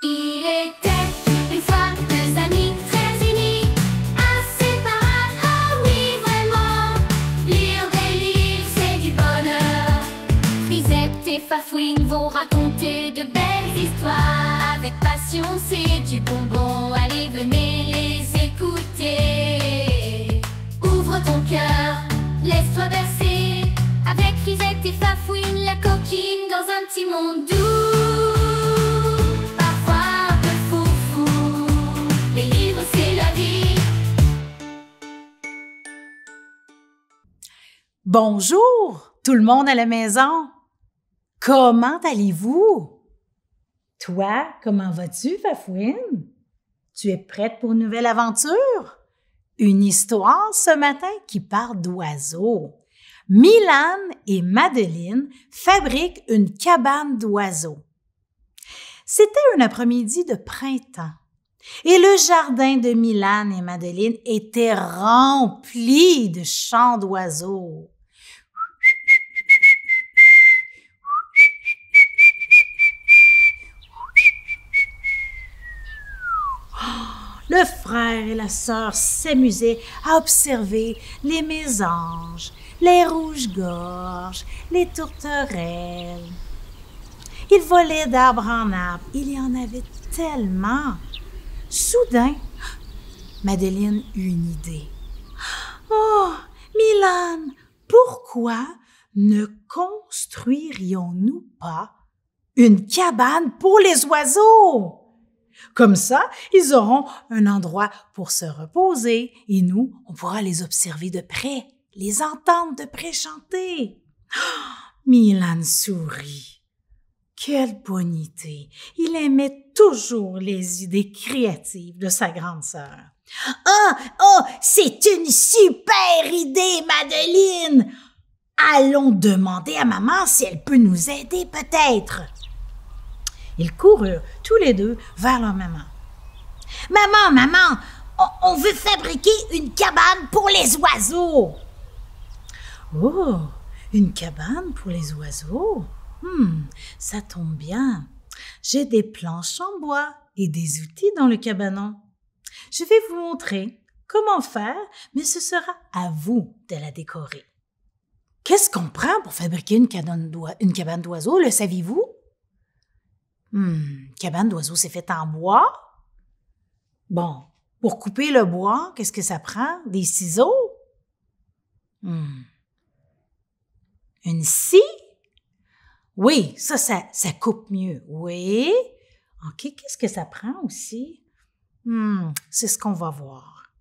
Il était une fois deux amis très unis, inséparables, ah oui vraiment. Lire des livres c'est du bonheur. Frisette et Fafouine vont raconter de belles histoires. Avec passion c'est du bonbon, allez venez les écouter. Ouvre ton cœur, laisse-toi bercer. Avec Frisette et Fafouine, la coquine dans un petit monde doux. Bonjour, tout le monde à la maison. Comment allez-vous? Toi, comment vas-tu, Fafouine? Tu es prête pour une nouvelle aventure? Une histoire ce matin qui parle d'oiseaux. Milan et Madeline fabriquent une cabane d'oiseaux. C'était un après-midi de printemps et le jardin de Milan et Madeline était rempli de chants d'oiseaux. Le frère et la sœur s'amusaient à observer les mésanges, les rouges-gorges, les tourterelles. Ils volaient d'arbre en arbre. Il y en avait tellement. Soudain, Madeline eut une idée. « Oh, Milan, pourquoi ne construirions-nous pas une cabane pour les oiseaux? Comme ça, ils auront un endroit pour se reposer et nous, on pourra les observer de près, les entendre de près chanter. » Milan sourit. Quelle bonne idée! Il aimait toujours les idées créatives de sa grande sœur. Oh, c'est une super idée, Madeline! Allons demander à maman si elle peut nous aider peut-être. Ils coururent tous les deux vers leur maman. Maman, on veut fabriquer une cabane pour les oiseaux. Oh, une cabane pour les oiseaux? Ça tombe bien. J'ai des planches en bois et des outils dans le cabanon. Je vais vous montrer comment faire, mais ce sera à vous de la décorer. Qu'est-ce qu'on prend pour fabriquer une cabane d'oiseaux, le saviez-vous? Cabane d'oiseaux, c'est fait en bois. Bon, pour couper le bois, qu'est-ce que ça prend? Des ciseaux? Une scie? Oui, ça coupe mieux. Oui. OK, qu'est-ce que ça prend aussi? C'est ce qu'on va voir.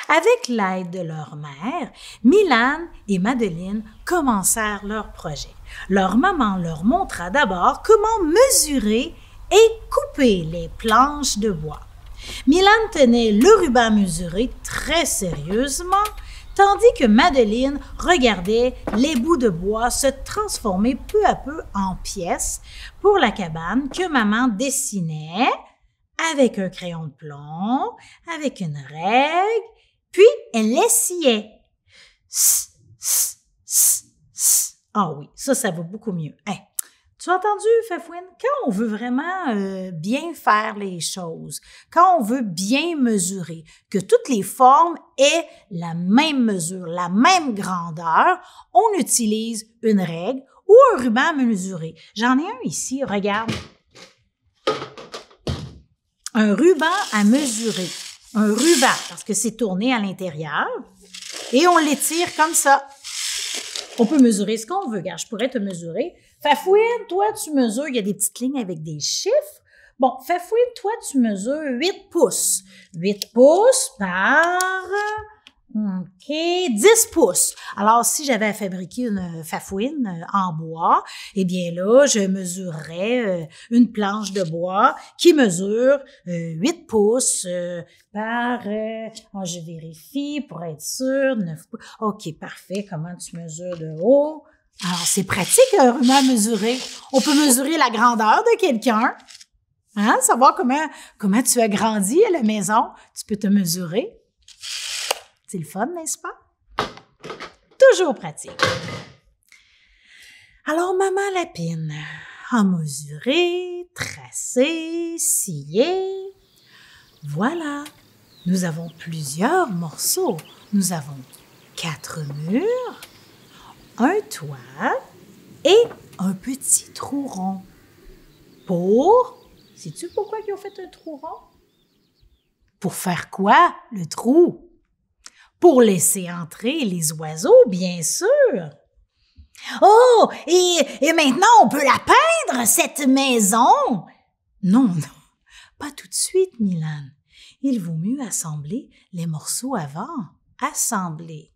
Avec l'aide de leur mère, Milan et Madeline commencèrent leur projet. Leur maman leur montra d'abord comment mesurer et couper les planches de bois. Milan tenait le ruban mesuré très sérieusement, tandis que Madeline regardait les bouts de bois se transformer peu à peu en pièces pour la cabane que maman dessinait avec un crayon de plomb, avec une règle, puis elle les sciait. Ah oui, ça va beaucoup mieux. Hey, tu as entendu, Fafouine? Quand on veut vraiment bien faire les choses, quand on veut bien mesurer, que toutes les formes aient la même mesure, la même grandeur, on utilise une règle ou un ruban à mesurer. J'en ai un ici, regarde. Un ruban à mesurer. Un ruban, parce que c'est tourné à l'intérieur, et on l'étire comme ça. On peut mesurer ce qu'on veut. Regarde, je pourrais te mesurer. Fafouine, toi, tu mesures, il y a des petites lignes avec des chiffres. Bon, Fafouine, toi, tu mesures 8 pouces. 8 pouces par, 10 pouces. Alors, si j'avais à fabriquer une Fafouine en bois, eh bien là, je mesurerais une planche de bois qui mesure 8 pouces par, je vérifie pour être sûre, 9 pouces. OK, parfait. Comment tu mesures de haut? Alors, c'est pratique, un ruban à mesurer. On peut mesurer la grandeur de quelqu'un. Hein? Savoir comment tu as grandi à la maison. Tu peux te mesurer. C'est le fun, n'est-ce pas? Toujours pratique. Alors, maman Lapine a mesuré, tracé, scié. Voilà, nous avons plusieurs morceaux. Nous avons 4 murs, un toit et un petit trou rond. Sais-tu pourquoi ils ont fait un trou rond? Pour faire quoi, le trou? Pour laisser entrer les oiseaux, bien sûr. Oh, et maintenant on peut la peindre, cette maison? Non, pas tout de suite, Milan. Il vaut mieux assembler les morceaux avant. Assembler.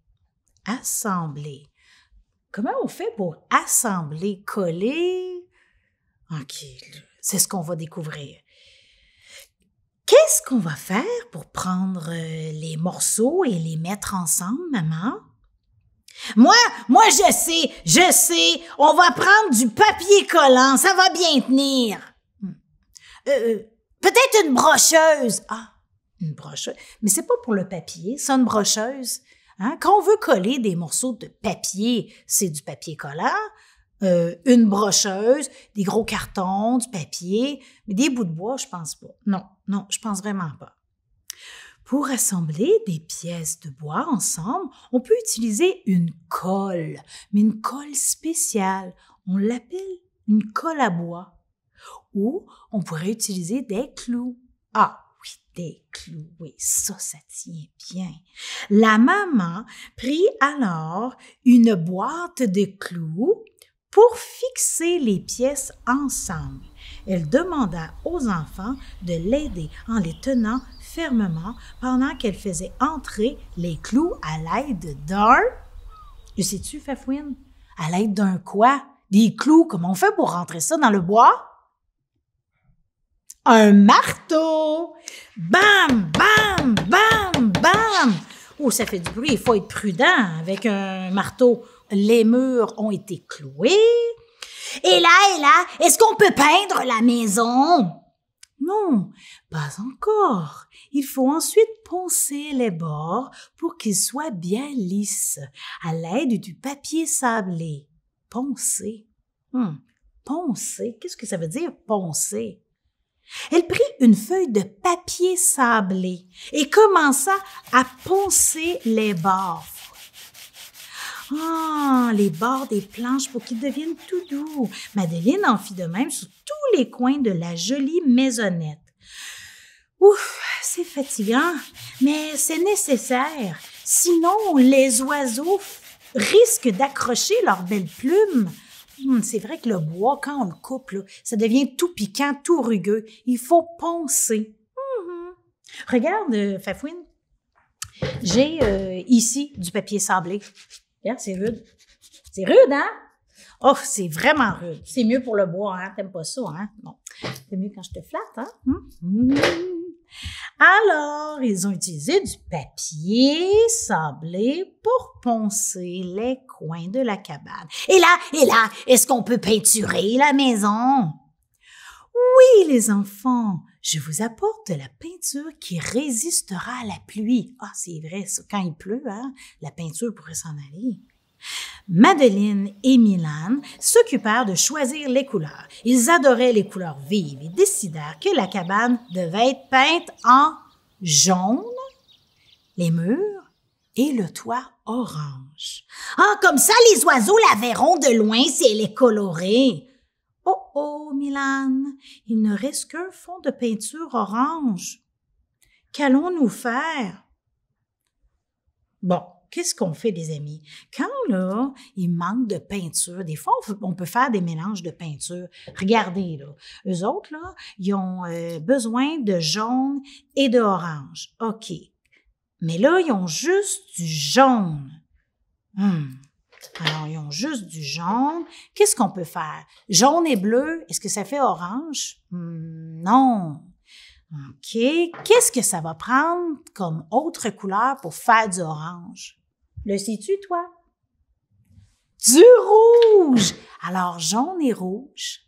Comment on fait pour assembler, coller? OK, c'est ce qu'on va découvrir. Qu'est-ce qu'on va faire pour prendre les morceaux et les mettre ensemble, maman? Moi, je sais, on va prendre du papier collant, ça va bien tenir. Peut-être une brocheuse. Ah, une brocheuse. Mais c'est pas pour le papier, c'est une brocheuse. Hein? Quand on veut coller des morceaux de papier, c'est du papier collant. Une brocheuse, des gros cartons, du papier, mais des bouts de bois, je pense pas. Non, je pense vraiment pas. Pour assembler des pièces de bois ensemble, on peut utiliser une colle, mais une colle spéciale. On l'appelle une colle à bois. Ou on pourrait utiliser des clous. Ah oui, des clous, oui, ça tient bien. La maman prit alors une boîte de clous pour fixer les pièces ensemble. Elle demanda aux enfants de l'aider en les tenant fermement pendant qu'elle faisait entrer les clous à l'aide d'un... Le sais-tu, Fafouine? À l'aide d'un quoi? Des clous, comment on fait pour rentrer ça dans le bois? Un marteau! Bam, bam, bam, bam! Oh, ça fait du bruit, il faut être prudent avec un marteau. Les murs ont été cloués. Et là, est-ce qu'on peut peindre la maison? Non, pas encore. Il faut ensuite poncer les bords pour qu'ils soient bien lisses à l'aide du papier sablé. Poncer. Poncer, qu'est-ce que ça veut dire, poncer? Elle prit une feuille de papier sablé et commença à poncer les bords. Ah, les bords des planches pour qu'ils deviennent tout doux. Madeleine en fit de même sur tous les coins de la jolie maisonnette. Ouf, c'est fatigant, mais c'est nécessaire. Sinon, les oiseaux risquent d'accrocher leurs belles plumes. C'est vrai que le bois, quand on le coupe, là, ça devient tout piquant, tout rugueux. Il faut poncer. Regarde, Fafouine, j'ai ici du papier sablé. Regarde, c'est rude. C'est rude, hein? Oh, c'est vraiment rude. C'est mieux pour le bois, hein? T'aimes pas ça, hein? Non. C'est mieux quand je te flatte, hein? Alors, ils ont utilisé du papier sablé pour poncer les coins de la cabane. Et là, est-ce qu'on peut peinturer la maison? Oui, les enfants, je vous apporte de la peinture qui résistera à la pluie. Ah, c'est vrai, ça, quand il pleut, hein, la peinture pourrait s'en aller. Madeleine et Milan s'occupèrent de choisir les couleurs. Ils adoraient les couleurs vives et décidèrent que la cabane devait être peinte en jaune, les murs et le toit orange. Ah, comme ça, les oiseaux la verront de loin si elle est colorée. Oh, Milan, il ne reste qu'un fond de peinture orange. Qu'allons-nous faire? Bon, qu'est-ce qu'on fait, les amis? Quand, là, il manque de peinture, des fois, on peut faire des mélanges de peinture. Regardez, là, eux autres, là, ils ont besoin de jaune et de orange. OK. Mais là, ils ont juste du jaune. Alors, ils ont juste du jaune. Qu'est-ce qu'on peut faire? Jaune et bleu, est-ce que ça fait orange? Non. OK. Qu'est-ce que ça va prendre comme autre couleur pour faire du orange? Le sais-tu, toi? Du rouge! Alors, jaune et rouge,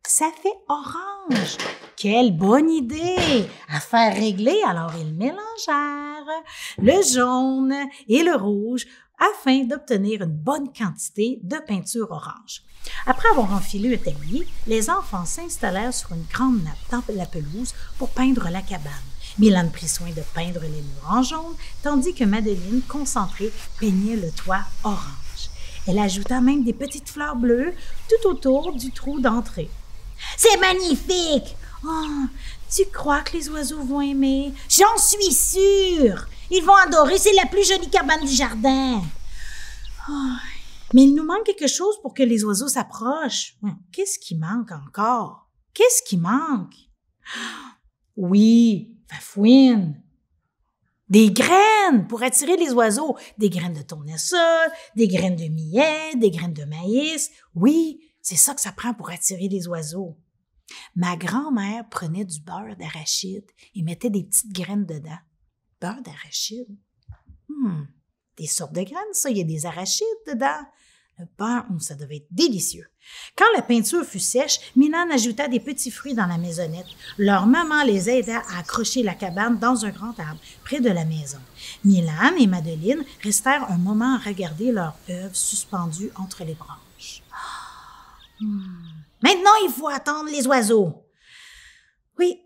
ça fait orange. Quelle bonne idée! À faire régler, alors ils mélangèrent le jaune et le rouge afin d'obtenir une bonne quantité de peinture orange. Après avoir enfilé un tablier, les enfants s'installèrent sur une grande nappe dans la pelouse pour peindre la cabane. Mylane prit soin de peindre les murs en jaune, tandis que Madeleine, concentrée, peignait le toit orange. Elle ajouta même des petites fleurs bleues tout autour du trou d'entrée. « C'est magnifique! Oh, tu crois que les oiseaux vont aimer? J'en suis sûre! Ils vont adorer, c'est la plus jolie cabane du jardin! Oh, mais il nous manque quelque chose pour que les oiseaux s'approchent. Qu'est-ce qui manque encore? Qu'est-ce qui manque? Oui, Fafouine! Des graines pour attirer les oiseaux. Des graines de tournesol, des graines de millet, des graines de maïs. Oui, c'est ça que ça prend pour attirer les oiseaux. Ma grand-mère prenait du beurre d'arachide et mettait des petites graines dedans. Beurre d'arachide? Des sortes de graines, ça. Il y a des arachides dedans. Le beurre, ça devait être délicieux. Quand la peinture fut sèche, Mylane ajouta des petits fruits dans la maisonnette. Leur maman les aida à accrocher la cabane dans un grand arbre près de la maison. Mylane et Madeleine restèrent un moment à regarder leur œuvre suspendue entre les branches. Maintenant, il faut attendre les oiseaux. Oui,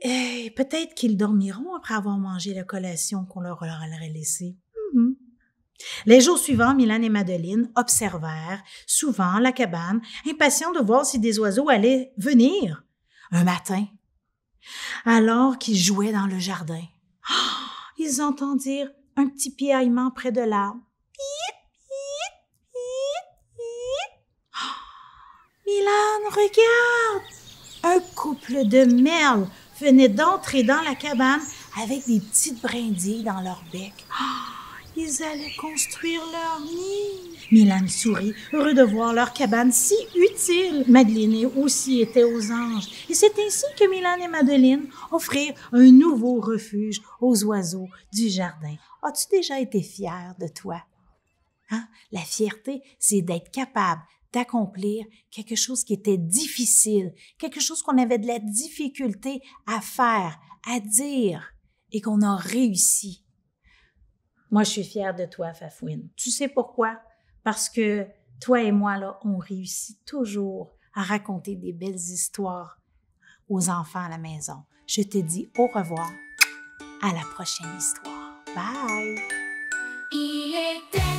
peut-être qu'ils dormiront après avoir mangé la collation qu'on leur aurait laissée. Les jours suivants, Mylane et Madeleine observèrent souvent la cabane, impatients de voir si des oiseaux allaient venir. Un matin, alors qu'ils jouaient dans le jardin, ils entendirent un petit piaillement près de l'arbre. Mylane, regarde! Un couple de merles venait d'entrer dans la cabane avec des petites brindilles dans leur bec. Ils allaient construire leur nid. Mylane sourit, heureux de voir leur cabane si utile. Madeleine aussi était aux anges. Et c'est ainsi que Mylane et Madeleine offrirent un nouveau refuge aux oiseaux du jardin. As-tu déjà été fière de toi? La fierté, c'est d'être capable d'accomplir quelque chose qui était difficile, quelque chose qu'on avait de la difficulté à faire, à dire, et qu'on a réussi. Moi, je suis fière de toi, Fafouine. Tu sais pourquoi? Parce que toi et moi, là, on réussit toujours à raconter des belles histoires aux enfants à la maison. Je te dis au revoir. À la prochaine histoire. Bye! Il était